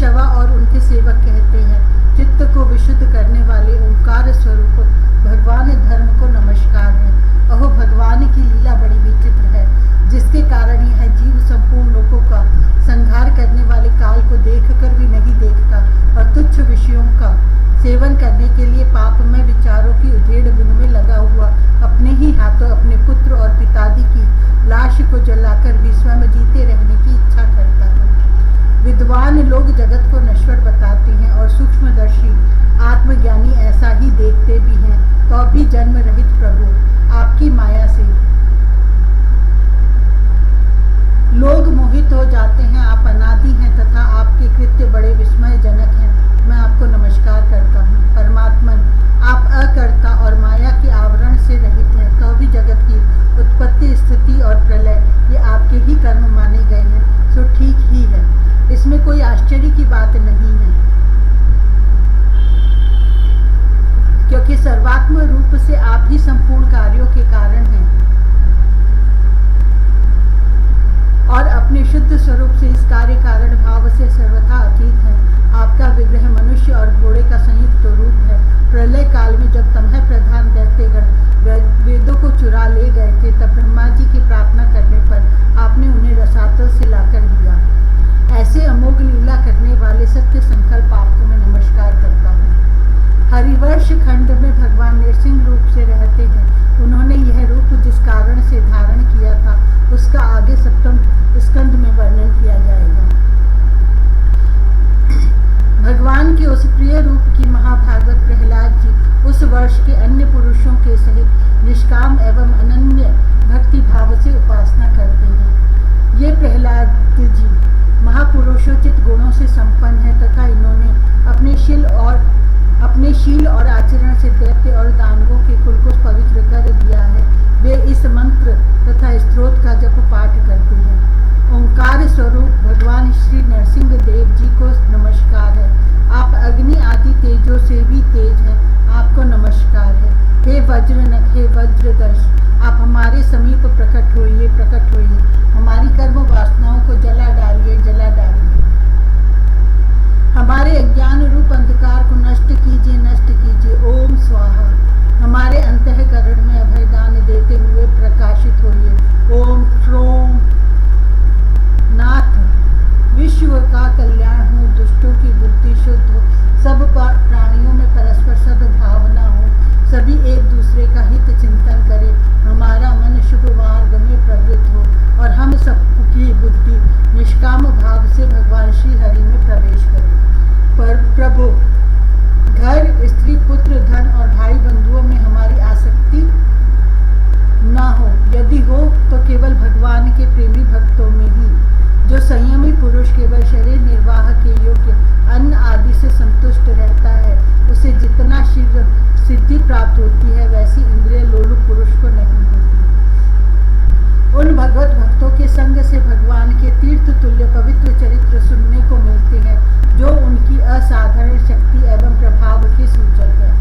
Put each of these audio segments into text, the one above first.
शवा और उनके सेवक कहते हैं, चित्त को विशुद्ध करने वाले ओंकार स्वरूप भगवान धर्म को नमस्कार है। अहो भगवान की लीला बड़ी विचित्र है, जिसके कारण यह जीव संपूर्ण लोगों का संहार करने वाले काल को देखकर भी नहीं देखता और तुच्छ विषयों का सेवन करने के लिए पापमय विचारों की उधेड़ बुन में लगा हुआ अपने ही हाथों अपने पुत्र और पिताजी की लाश को जलाकर भी स्वयं जीते रहने की इच्छा करता है। विद्वान लोग जगत को नश्वर बताते हैं और सूक्ष्मदर्शी आत्मज्ञानी ऐसा ही देखते भी हैं, तो भी जन्म रहित प्रभु आपकी माया से लोग मोहित हो जाते हैं। आप अनादि हैं तथा आपके कृत्य बड़े विस्मयजनक हैं। मैं आपको नमस्कार करता हूँ। परमात्मन, आप अकर्ता और माया के आवरण से रहित हैं, तो भी जगत की उत्पत्ति स्थिति और प्रलय ये आपके ही कर्म माने गए हैं, सो ठीक ही है, इसमें कोई आश्चर्य की बात नहीं है, क्योंकि सर्वात्म रूप से आप ही संपूर्ण कार्यों के कारण हैं और अपने शुद्ध स्वरूप से इस कार्य कारण भाव से सर्वथा अतीत है। आपका विग्रह मनुष्य और घोड़े का संयुक्त रूप है। प्रलय काल में जब तमह प्रधान दैत्यगण वेदों को चुरा ले गए थे, तब ब्रह्मा जी की प्रार्थना करने पर आपने उन्हें रसातल से लाकर दिया। ऐसे अमोघ लीला करने वाले सत्य संकल्प आपको मैं नमस्कार करता हूँ। हरिवर्ष खंड में भगवान नृसिंह रूप से रहते हैं। उन्होंने यह रूप जिस कारण से धारण किया था, उसका आगे सप्तम स्कंद में वर्णन किया जाएगा। भगवान के उस प्रिय रूप की महाभागवत प्रहलाद जी उस वर्ष के अन्य पुरुषों के सहित निष्काम एवं अनन्य भक्ति भाव से उपासना करते हैं। ये प्रहलाद जी महापुरुषोचित गुणों से संपन्न है तथा इन्होंने अपने शील और आचरण से दैत्य और दानवों के कुल को पवित्र कर दिया है। वे इस मंत्र तथा स्तोत्र का जप पाठ करते हैं। ओंकार स्वरूप भगवान श्री नरसिंह देव जी को नमस्कार है। आप अग्नि आदि तेजों से भी तेज हैं, आपको नमस्कार है। हे वज्रनख, हे वज्रदर्श, आप हमारे समीप प्रकट होइए, प्रकट होइए। हमारी कर्म वासनाओं को जला डालिए, जला डालिए। हमारे अज्ञान रूप अंधकार को नष्ट कीजिए, नष्ट कीजिए। ओम स्वाहा। हमारे अंतःकरण में अभयदान देते हुए प्रकाशित होइए। ओम श्रोम नाथ, विश्व का कल्याण हो, दुष्टों की बुद्धि शुद्ध हो, सब प्राणियों में परस्पर सद्भावना हो, सभी एक दूसरे का हित चिंतन करें, हमारा मन शुभ मार्ग में प्रवृत्त हो और हम सबकी बुद्धि निष्काम भाव से भगवान श्री हरि में प्रवेश करें। पर प्रभु, घर, स्त्री, पुत्र, धन और भाई बंधुओं में हमारी आसक्ति ना हो। यदि हो तो केवल भगवान के प्रेमी भक्तों में ही। जो संयमी पुरुष केवल शरीर निर्वाह के योग्य अन्न आदि से संतुष्ट रहता है, उसे जितना शीघ्र सिद्धि प्राप्त होती है, वैसी इंद्रिय लोलुप पुरुष को नहीं होती। उन भगवत भक्तों के संग से भगवान के तीर्थ तुल्य पवित्र चरित्र सुनने को मिलते हैं, जो उनकी असाधारण शक्ति एवं प्रभाव के सूचक है।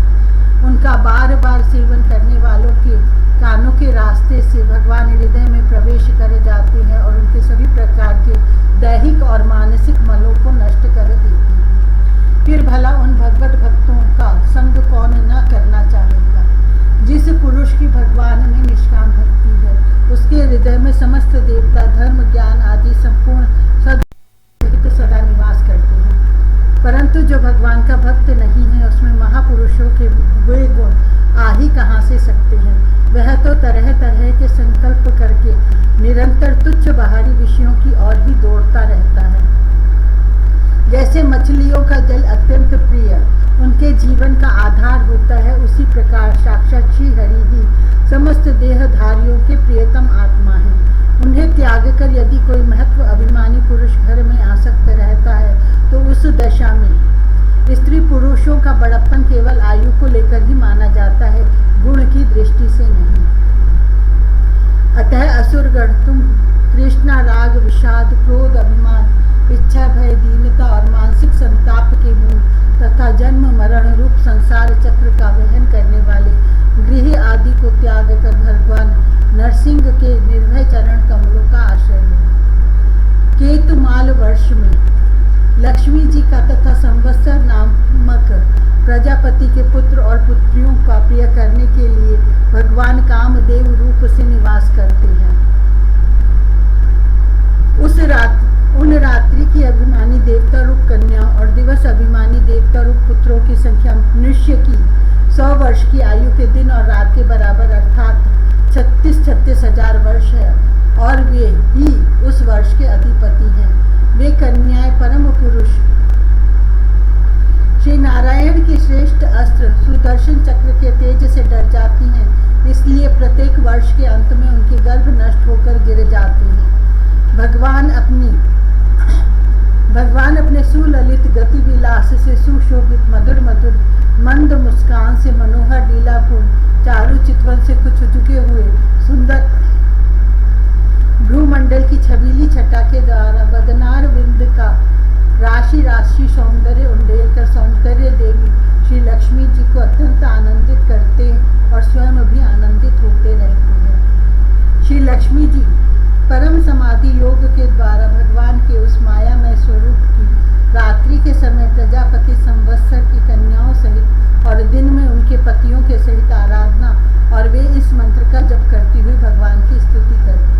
उनका बार बार सेवन करने वालों के कानों के रास्ते से भगवान हृदय में प्रवेश कर जाते हैं और उनके सभी प्रकार के दैहिक और मानसिक मलों को नष्ट कर देते हैं। फिर भला उन भगवत भक्तों का संग कौन न करना चाहेगा। जिस पुरुष की भगवान में निष्काम भक्ति है, उसके हृदय में समस्त देवता, धर्म, ज्ञान आदि संपूर्ण सद् सदा निवास करते हैं। परंतु जो भगवान का भक्त नहीं है, उसमें महापुरुषों के वे गुण आ ही कहाँ से सकते हैं। वह तो तरह तरह के संकल्प करके निरंतर तुच्छ बाहरी विषयों की ओर ही दौड़ता रहता है। जैसे मछलियों का जल अत्यंत प्रिय उनके जीवन का आधार होता है, उसी प्रकार साक्षात श्री हरि ही समस्त देहधारियों के प्रियतम आत्मा है। उन्हें त्याग कर यदि कोई महत्व अभिमानी पुरुष घर में आसक्त रहता है, तो उस दशा में स्त्री पुरुषों का बड़प्पन केवल आयु को लेकर ही माना जाता है, गुण की दृष्टि से नहीं। अतः असुरगण, तुम तृष्णा, राग, विषाद, क्रोध, अभिमान, इच्छा, भय, दीनता और मानसिक संताप के मूल तथा जन्म मरण रूप संसार चक्र का वहन करने वाले गृह आदि को त्याग कर भगवान नरसिंह के निर्भय चरण कमलों का आश्रय लो। केतुमाल वर्ष में लक्ष्मी जी का तथा संवत्सर नामक प्रजापति के पुत्र और पुत्रियों का प्रिय करने के लिए भगवान कामदेव रूप से निवास करते हैं। उन रात्रि की अभिमानी देवता रूप कन्या और दिवस अभिमानी देवता रूप पुत्रों की संख्या मनुष्य की 100 वर्ष की आयु के दिन और रात के बराबर अर्थात 36 हजार वर्ष है और वे ही उस वर्ष के अधिपति हैं। वे कन्याएं परम पुरुष श्री नारायण की श्रेष्ठ अस्त्र सुदर्शन चक्र के तेज से डर जाती हैं, इसलिए प्रत्येक वर्ष के अंत में उनके गर्भ नष्ट होकर गिर जाते हैं। भगवान अपने सुललित गति विलास से सुशोभित मधुर मंद मुस्कान से मनोहर लीलापूर्ण चारु चितवन से कुछ झुके हुए सुंदर भ्रूमंडल की छबीली छटा के द्वारा बदनार बिंद का राशि राशि सौंदर्य उंडेल कर सौंदर्य देवी श्री लक्ष्मी जी को अत्यंत आनंदित करते और स्वयं भी आनंदित होते रहते हैं। श्री लक्ष्मी जी परम समाधि योग के द्वारा भगवान के उस मायामय स्वरूप की रात्रि के समय प्रजापति संवत्सर की कन्याओं सहित और दिन में उनके पतियों के सहित आराधना और वे इस मंत्र का जप करती हुई भगवान की स्तुति करती हैं।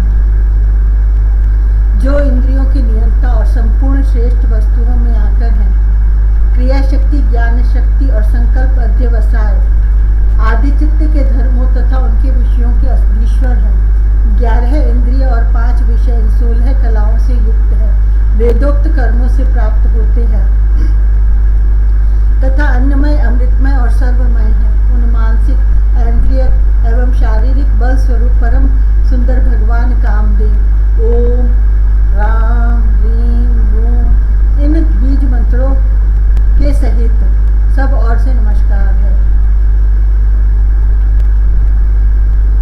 जो इंद्रियों की नियंत्रण और संपूर्ण श्रेष्ठ वस्तुओं में आकर हैं, क्रिया शक्ति, ज्ञान शक्ति और संकल्प अध्यवसाय आदि चित्त के धर्मों तथा उनके विषयों के ईश्वर हैं। 11 इंद्रिय और 5 विषय 16 कलाओं से युक्त है, वेदोक्त कर्मों से प्राप्त होते हैं तथा अन्नमय, अमृतमय और सर्वमय है। उन मानसिक, इंद्रिय एवं शारीरिक बल स्वरूप परम सुंदर भगवान कामदेव ओम राम रीम रूम इन बीज मंत्रों के सहित सब ओर से नमस्कार है।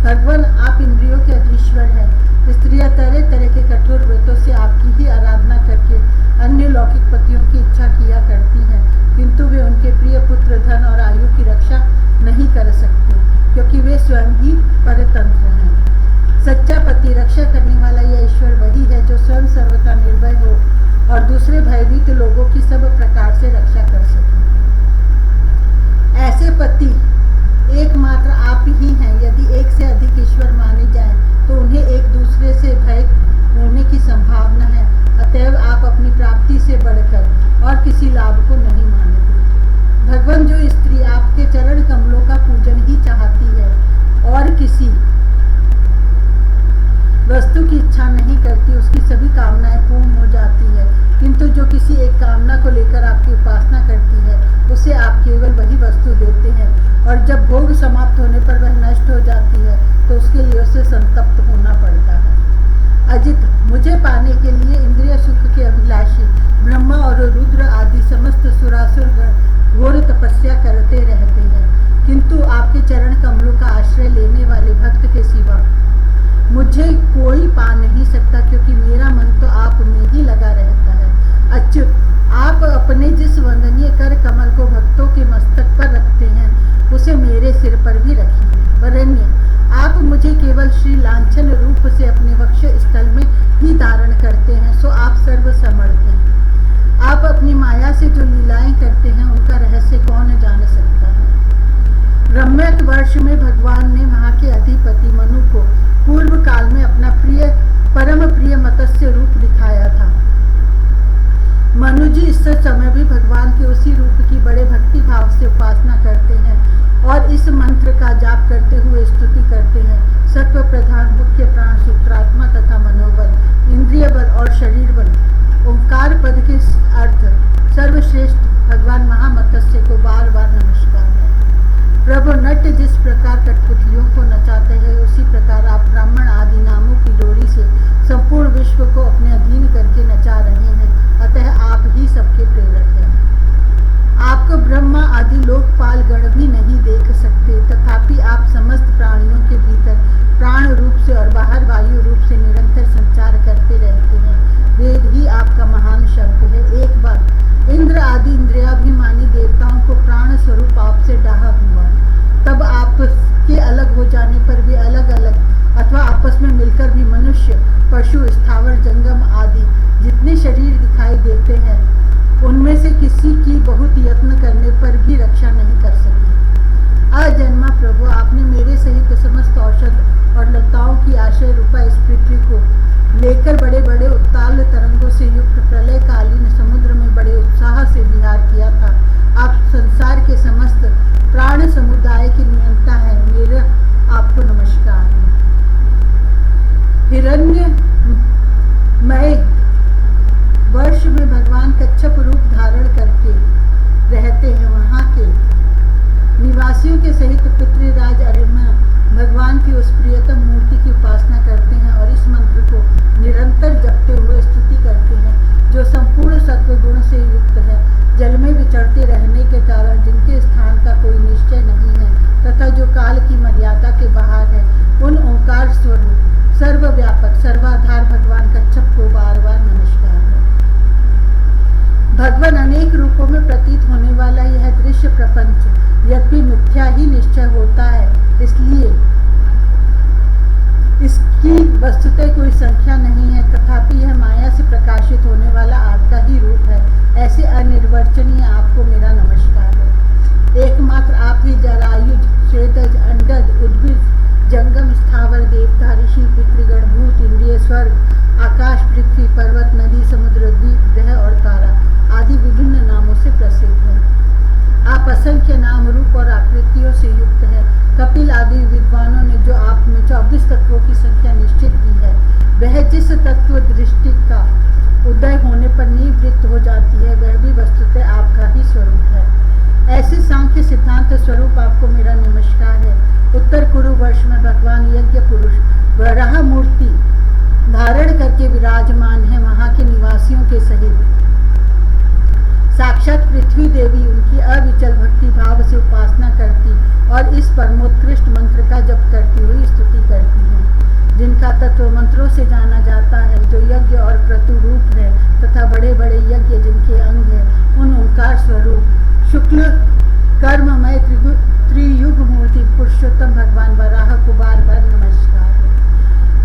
भगवान आप इंद्रियों के अधीश्वर हैं। स्त्रियां तरह तरह के कठोर व्रतों से आपकी ही आराधना करके अन्य लौकिक पतियों की इच्छा किया करती हैं, किंतु वे उनके प्रिय पुत्र, धन और आयु की रक्षा नहीं कर सकते, क्योंकि वे स्वयं ही परतंत्र हैं। सच्चा पति, रक्षा करने वाला यह ईश्वर वही है जो स्वयं सर्वथा निर्भय हो और दूसरे भयभीत लोगों की सब प्रकार से रक्षा कर सके। ऐसे पति एकमात्र आप ही हैं। यदि एक से अधिक ईश्वर माने जाएं, तो उन्हें एक दूसरे से भय होने की संभावना है। अतएव आप अपनी प्राप्ति से बढ़कर और किसी लाभ को नहीं मानते। भगवान, जो स्त्री आपके चरण कमलों का पूजन ही चाहती है और किसी वस्तु की इच्छा नहीं करती, उसकी सभी कामनाएं पूर्ण हो जाती है, किंतु जो किसी एक कामना को लेकर आपकी उपासना करती है, उसे आप केवल वही वस्तु देते हैं और जब भोग समाप्त होने पर वह नष्ट हो जाती है तो उसके लिए उसे संतप्त होना पड़ता है। अजित, मुझे पाने के लिए इंद्रिय सुख के अभिलाषी ब्रह्मा और रुद्र आदि समस्त सुरासुर घोर तपस्या करते रहते हैं, किंतु आपके चरण कमलों का आश्रय लेने वाले भक्त के सिवा मुझे कोई पा नहीं सकता, क्योंकि मेरा मन तो आप में ही लगा रहता है। अच्युत, आप अपने जिस वंदनीय कर कमल को भक्तों के मस्तक पर रखते हैं, उसे मेरे सिर पर भी रखिए। वरेण्य, आप मुझे केवल श्री लांछन रूप से अपने वक्ष स्थल में ही धारण करते हैं, सो आप सर्वसमर्थ हैं। आप अपनी माया से जो लीलाएं करते हैं, उनका रहस्य कौन जान सकता है। रम्यक वर्ष में भगवान ने वहां के अधिपति मनु को पूर्व काल में अपना परम प्रिय मत्स्य रूप दिखाया था। मनु जी इस समय भी भगवान के उसी रूप की बड़े भक्ति भाव से उपासना करते हैं और इस मंत्र का जाप करते हुए स्तुति करते हैं। सत्व प्रधान, मुख्य प्राण, सूत्रात्मा तथा मनोबल, इंद्रिय बल और शरीर बल, ओंकार पद के अर्थ सर्वश्रेष्ठ भगवान महामत्स्य को बार बार नमस्कार है। प्रभु, नट जिस प्रकार कठपुतलियों को नचाते हैं, उसी प्रकार आप ब्राह्मण आदि नामों की डोरी से संपूर्ण विश्व को अपने अधीन करके नचा रहे हैं, अतः आप ही सबके प्रेरक हैं। आपको ब्रह्मा आदि लोकपाल गण भी नहीं देख सकते, तथापि आप समस्त प्राणियों के भीतर प्राण रूप से और बाहर वायु रूप से निरंतर संचार करते रहते हैं। वेद ही आपका महान शब्द है। एक बार इंद्र आदि इंद्रियाभिमानी देवताओं को प्राण स्वरूप आपसे डाहा हुआ, तब आपके अलग हो जाने पर भी अलग अलग अथवा आपस में मिलकर भी मनुष्य, पशु, स्थावर, जंगम आदि जितने शरीर दिखाई देते हैं, उनमें से किसी की बहुत यत्न करने पर भी रक्षा नहीं कर सकी। अजन्मा प्रभु, आपने मेरे सहित समस्त औषध और लताओं की आश्रय रूपा इस पृथ्वी को लेकर बड़े बड़े उत्ताल तरंगों से युक्त प्रलयकालीन समुद्र में बड़े उत्साह से विहार किया था। आप संसार के समस्त प्राण समुदाय की नियंता है। मेरा आपको नमस्कार है। हिरण्यमय वर्ष में भगवान कच्छप रूप धारण करके रहते हैं। वहाँ के निवासियों के सहित पितृराज अरिमा भगवान की उस प्रियतम मूर्ति की उपासना करते हैं और इस मंत्र को निरंतर जपते हुए स्तुति करते हैं, जो संपूर्ण सत्व गुण से युक्त है, जल में विचरते रहने के कारण जिनके स्थान का कोई निश्चय नहीं है तथा जो काल की मर्यादा के बाहर है, उन ओंकार स्वरूप सर्वव्यापक सर्वाधार भगवान कच्छप को बार बार नमस्कार है। भगवान अनेक रूपों में प्रतीत होने वाला यह दृश्य प्रपंच यद्यपि मिथ्या ही निश्चय होता है, इसलिए इसकी वस्तुतः कोई संख्या नहीं है, तथापि यह माया से प्रकाशित होने वाला आपका ही रूप है। ऐसे अनिर्वचनीय आपको मेरा नमस्कार है। एकमात्र आप ही जरायुज, श्वेतज, अंडज, उद्भिज, जंगम, स्थावर, देवता, ऋषि, पितृगण, भूत, इंद्रिय, स्वर्ग, आकाश, पृथ्वी, पर्वत, नदी, समुद्र, द्वीप, ग्रह और तारा आदि विभिन्न नामों से प्रसिद्ध हैं। आप असंख्य नाम, रूप और आकृतियों से युक्त है। कपिल आदि विद्वानों ने जो आप में 24 तत्वों की संख्या निश्चित की है, वह जिस तत्व दृष्टि का उदय होने पर निवृत्त हो जाती है, वह भी वस्तुतः आपका ही स्वरूप है। ऐसे सांख्य सिद्धांत स्वरूप आपको मेरा नमस्कार है। उत्तर कुरु वर्ष में भगवान यज्ञ पुरुष वराह मूर्ति धारण करके विराजमान है। वहाँ के निवासियों के सहित साक्षात पृथ्वी देवी उनकी अविचल भक्ति भाव से उपासना करती और इस परमोत्कृष्ट मंत्र का जप करती हुई स्तुति करती है, जिनका तत्व मंत्रों से जाना जाता है, जो यज्ञ और क्रतु रूप है तथा बड़े बड़े यज्ञ जिनके अंग है, उन ओंकार स्वरूप शुक्ल कर्ममय त्रियुग मूर्ति पुरुषोत्तम भगवान वराह को बार बार नमस्कार है।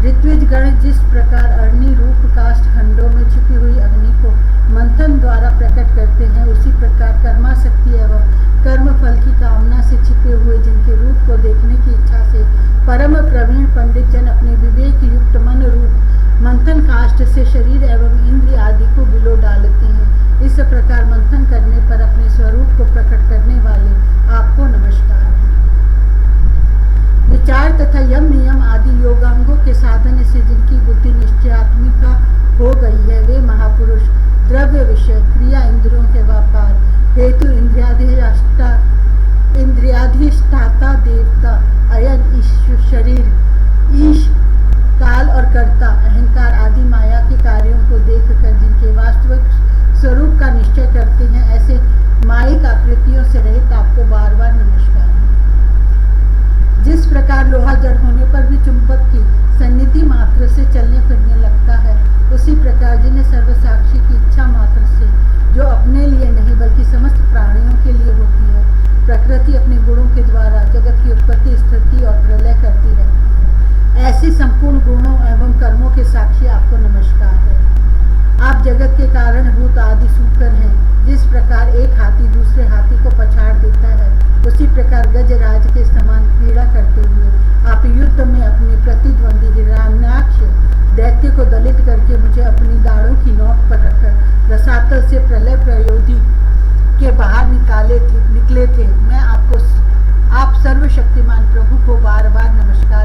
ऋत्विज गण जिस प्रकार अग्नि रूप काष्ठ खंडों में छिपी हुई अग्नि को मंथन द्वारा प्रकट करते हैं, उसी प्रकार कर्माशक्ति एवं कर्म फल की कामना से छिपे हुए जिनके रूप को देखने की इच्छा से परम प्रवीण पंडित जन अपने विवेक युक्त मन रूप मंथन काष्ठ से शरीर एवं इंद्रिय आदि को बिलो डालते हैं। इस प्रकार मंथन करने पर अपने स्वरूप को प्रकट करने वाले आपको नमस्कार है। विचार तथा यम नियम आदि योगांगों के साधन से जिनकी बुद्धि निश्चयात्मिका हो गई है, वे महापुरुष द्रव्य विषय क्रिया इंद्रियों के व्यापार हेतु इंद्रियाधिष्ठाता देवता अयन ईश शरीर ईश काल और कर्ता अहंकार आदि माया के कार्यों को देखकर जिनके वास्तविक स्वरूप का निश्चय करते हैं, ऐसे मायिक आकृतियों से रहित आपको बार बार नमस्कार है। जिस प्रकार लोहा जड़ होने पर भी चुंबक की सन्निधि मात्र से चलने फिरने लगता है, उसी प्रकार जिन्हें सर्वसाक्षी की इच्छा मात्र से, जो अपने लिए नहीं बल्कि समस्त प्राणियों के लिए होती है, प्रकृति अपने गुणों के द्वारा जगत की उत्पत्ति, स्थिति और प्रलय करती रहती है। ऐसे संपूर्ण गुणों एवं कर्मों के साक्षी आपको नमस्कार है। आप जगत के कारणभूत आदि सूकर हैं। जिस प्रकार एक हाथी दूसरे हाथी को पछाड़ देता है, उसी प्रकार गजराज के समान क्रीड़ा करते हुए आप युद्ध में अपने प्रतिद्वंदी हिरण्याक्ष दैत्य को दलित करके मुझे अपनी दाढ़ों की नोक पर रखकर रसातल से प्रलय प्रयोधि के बाहर निकले थे। मैं आप सर्वशक्तिमान प्रभु को बार बार नमस्कार